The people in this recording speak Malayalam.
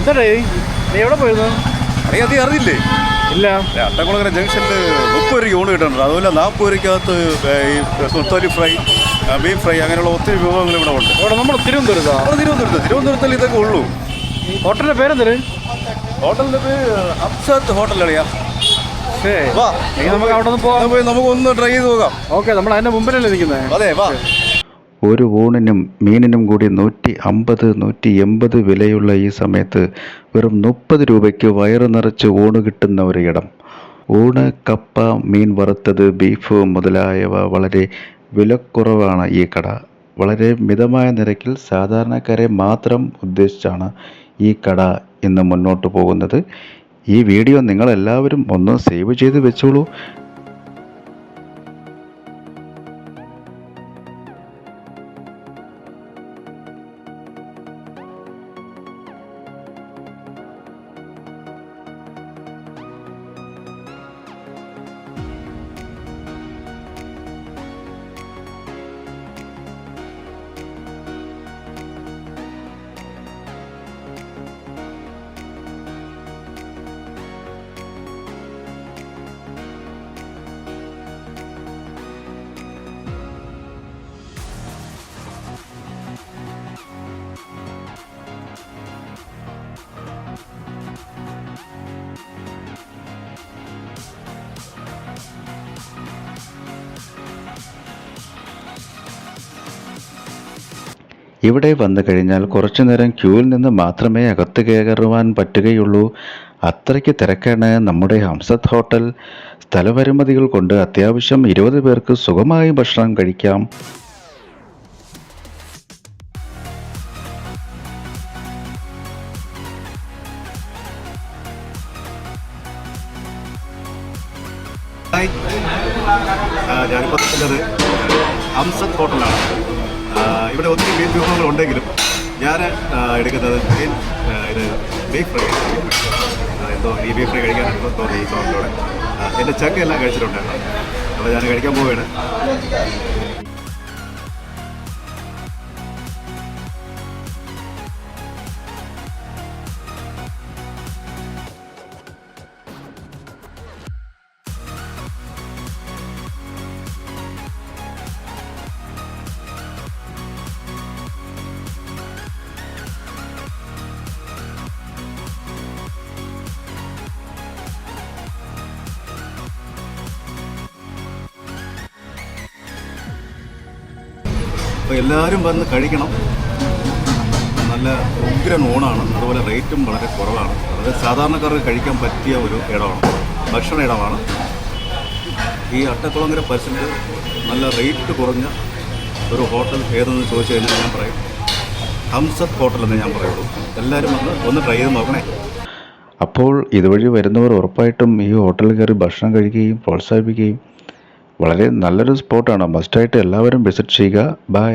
എന്താടേ നീ എവിടെ പോയിരുന്നു? നീ അറിയില്ലേ? ഇല്ല. അട്ടക്കുളങ്ങര ജംഗ്ഷനിൽ 30 രൂപയ്ക്ക് ഊണ് കിട്ടുന്നുണ്ട്. അതുപോലെ 40 രൂപയ്ക്കകത്ത് ഈ സുത്തരി ഫ്രൈ, ബീഫ് ഫ്രൈ, അങ്ങനെയുള്ള ഒത്തിരി വിഭവങ്ങൾ ഇവിടെ ഉണ്ട്. ഇവിടെ നമ്മൾ തിരുവനന്തപുരത്തിൽ ഇതൊക്കെ ഉള്ളൂ. ഹോട്ടലിന്റെ പേരെന്തര്? ഹോട്ടലിന്റെ പേര് അംസത്ത് ഹോട്ടലറിയാ. വാ, നമുക്ക് അവിടെ പോയി നമുക്കൊന്ന് ട്രൈ ചെയ്ത് നോക്കാം. ഓക്കെ, നമ്മൾ അതിന്റെ മുമ്പിലല്ലേ നിൽക്കുന്നത്? അതെ, വാ. ഒരു ഊണിനും മീനിനും കൂടി 150, 180 വിലയുള്ള ഈ സമയത്ത് വെറും 30 രൂപയ്ക്ക് വയറ് നിറച്ച് ഊണ് കിട്ടുന്ന ഒരിടം. ഊണ്, കപ്പ, മീൻ വറുത്തത്, ബീഫ് മുതലായവ വളരെ വിലക്കുറവാണ് ഈ കട. വളരെ മിതമായ നിരക്കിൽ സാധാരണക്കാരെ മാത്രം ഉദ്ദേശിച്ചാണ് ഈ കട ഇന്ന് മുന്നോട്ട് പോകുന്നത്. ഈ വീഡിയോ നിങ്ങളെല്ലാവരും ഒന്ന് സേവ് ചെയ്ത് വെച്ചോളൂ. ഇവിടെ വന്നു കഴിഞ്ഞാൽ കുറച്ചു നേരം ക്യൂവിൽ നിന്ന് മാത്രമേ അകത്ത് കയറുവാൻ പറ്റുകയുള്ളൂ. അത്രയ്ക്ക് തിരക്കാണ് നമ്മുടെ ഹംസത്ത് ഹോട്ടൽ. സ്ഥലപരിമിതികൾ കൊണ്ട് അത്യാവശ്യം 20 പേർക്ക് സുഖമായി ഭക്ഷണം കഴിക്കാം. ഞാനിപ്പോൾ നിൽക്കുന്നത് ഹംസത്ത് ഹോട്ടലാണ്. ഇവിടെ ഒത്തിരി മീൻ വിഭവങ്ങളുണ്ടെങ്കിലും ഞാൻ എടുക്കുന്നത് ഇത് ബീഫ് ഫ്രൈ. എന്തോ ഈ ബീഫ് ഫ്രൈ കഴിക്കാനാണ് തോന്നി ഈ ചോറിലൂടെ. എൻ്റെ ചക്കെല്ലാം കഴിച്ചിട്ടുണ്ടായിരുന്നു. അപ്പോൾ ഞാൻ കഴിക്കാൻ പോവുകയാണ്. അപ്പോൾ എല്ലാവരും വന്ന് കഴിക്കണം. നല്ല ഉഗ്രൻ ഊണാണ്. അതുപോലെ റേറ്റും വളരെ കുറവാണ്. അതായത് സാധാരണക്കാർക്ക് കഴിക്കാൻ പറ്റിയ ഒരു ഇടമാണ്, ഭക്ഷണ ഇടമാണ്. ഈ അട്ടക്കുളങ്ങര പരിസരത്ത് നല്ല റേറ്റ് കുറഞ്ഞ ഒരു ഹോട്ടൽ ഏതെന്ന് ചോദിച്ചു കഴിഞ്ഞാൽ ഞാൻ പറയും ഹംസത്ത് ഹോട്ടൽ എന്ന് ഞാൻ പറയുള്ളൂ. എല്ലാവരും ഒന്ന് ട്രൈ ചെയ്ത് നോക്കണേ. അപ്പോൾ ഇതുവഴി വരുന്നവർ ഉറപ്പായിട്ടും ഈ ഹോട്ടലിൽ കയറി ഭക്ഷണം കഴിക്കുകയും പ്രോത്സാഹിപ്പിക്കുകയും വളരെ നല്ലൊരു സ്പോട്ടാണ്. മസ്റ്റായിട്ട് എല്ലാവരും വിസിറ്റ് ചെയ്യുക. ബൈ.